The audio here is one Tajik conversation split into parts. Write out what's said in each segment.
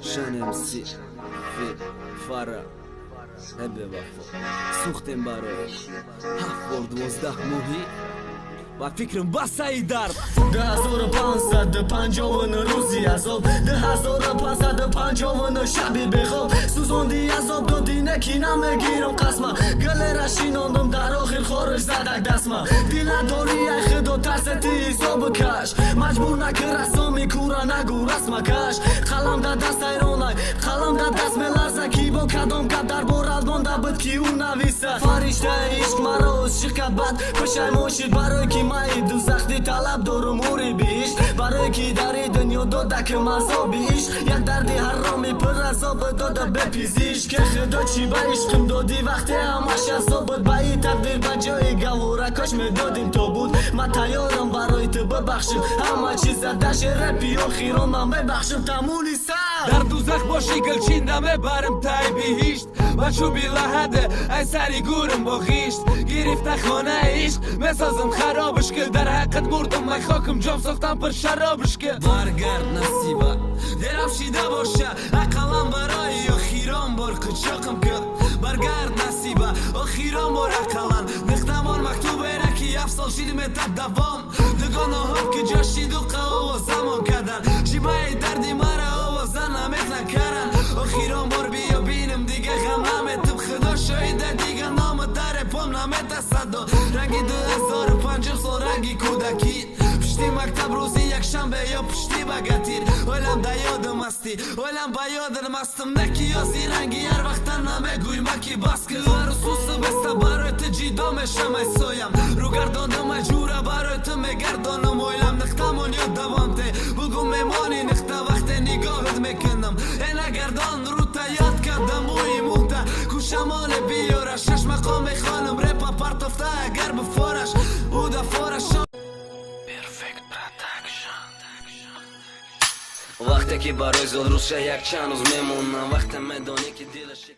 شانم سی فی فارا هبه وفا سوختم برای 7 ماهی و فکرم بسایی درد 1550 روزی عذاب 1550 شبی بخواب سوزوندی عذاب دادی نکی نمیگیرم قسمه گله را شیناندم در آخر خارج زدک دستمه دیل نداری ای خدا ترستی حساب کش مجبور نکر رسامی کورا نگو رسم کش قلم در دست ایرانای قلم در دست ملرزه کی با کدام کد در بارد مانده بود کی اون نویسه فرشته عشق مرا از شرکت بد پشیماشید برای کی مای دوزختی طلب دارم اوری بیش برای کی در دنیا داده که مذابیش یک دردی حرامی پر عذاب داده بپیزیش که خدا چی به عشقم دادی وقتی همش عذاب بود به این تقدیر به جای گواره کاش میدادیم تا بود من تیارم برای تو ببخشم همه چیز دش رپی آخیران من ببخشم تمولی سر در دوزخ باشی گلچین دمه برم تای بیهیشت و چوبی لحده ای سری گورم با خیشت گرفته خانه عشق مسازم خرابش که در حقت مردم من خاکم جام ساختم پر شرابش که برگرد نصیبه درم شیده باشه اقلم برای آخیران بار کچاقم که برگرد نصیبه آخیران بار اقلن نختمان مکتوبه رکی 7 سال شیدیم تب دوام دگانه هم که جا شید و قوا زمان کدن شیبه دردی مرا آوازن نمیتن کرن آخیران بار بیا بینم دیگه غم نمیتم خدا شایده دیگه نام در پام نمیت صدا رنگی 2050 سال رنگی کودکی پشتی مکتب روزی یک شنبه یا پشتی بگتیر اولم دا یادم استی اولم با یادم استم نکی یازی رنگی هر وقت نمیگوی مکی بس که هر سوس بسته برای تجی دامشم ای سویم رو گرداندم مجوره برای تو میگردانم اولم نختمون یاد دوام ته بگو میمانی نخته وقت نگاهت میکنم این گردان رو تا یاد کردم اوی موته کو شمال بیاره شش مقام خانم رپا پرتفته اگر بفارش او دا فارش وقتی که برای زل روشه یک چند روز میمونم وقتی میدانی که دلش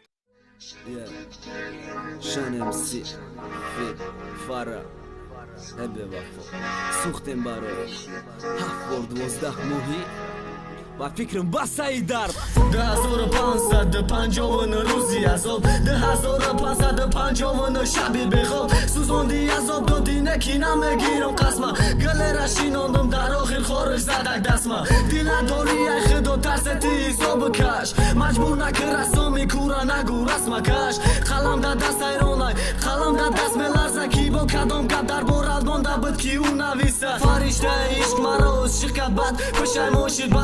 شانم سی فی فارا هبه وفا سوختم برای 7 ماهی و فکرم بسایی درد 1550 روزی عذاب 1550 شبی بخواب سوزوندی عذاب دادی نکی نمیگیرم قسمه گله را شیناندم در آخر خارج زدک دستمه دیل نداری ای خدا ترستی حساب کش مجبور نکر رسامی کورا نگو رسم کش قلم در دست ایرانای قلم در دست ملرزه کی با کدام کد در بارد مانده بود کی اون نویسه فرشته عشق مرا از شرکت بد پشیماشید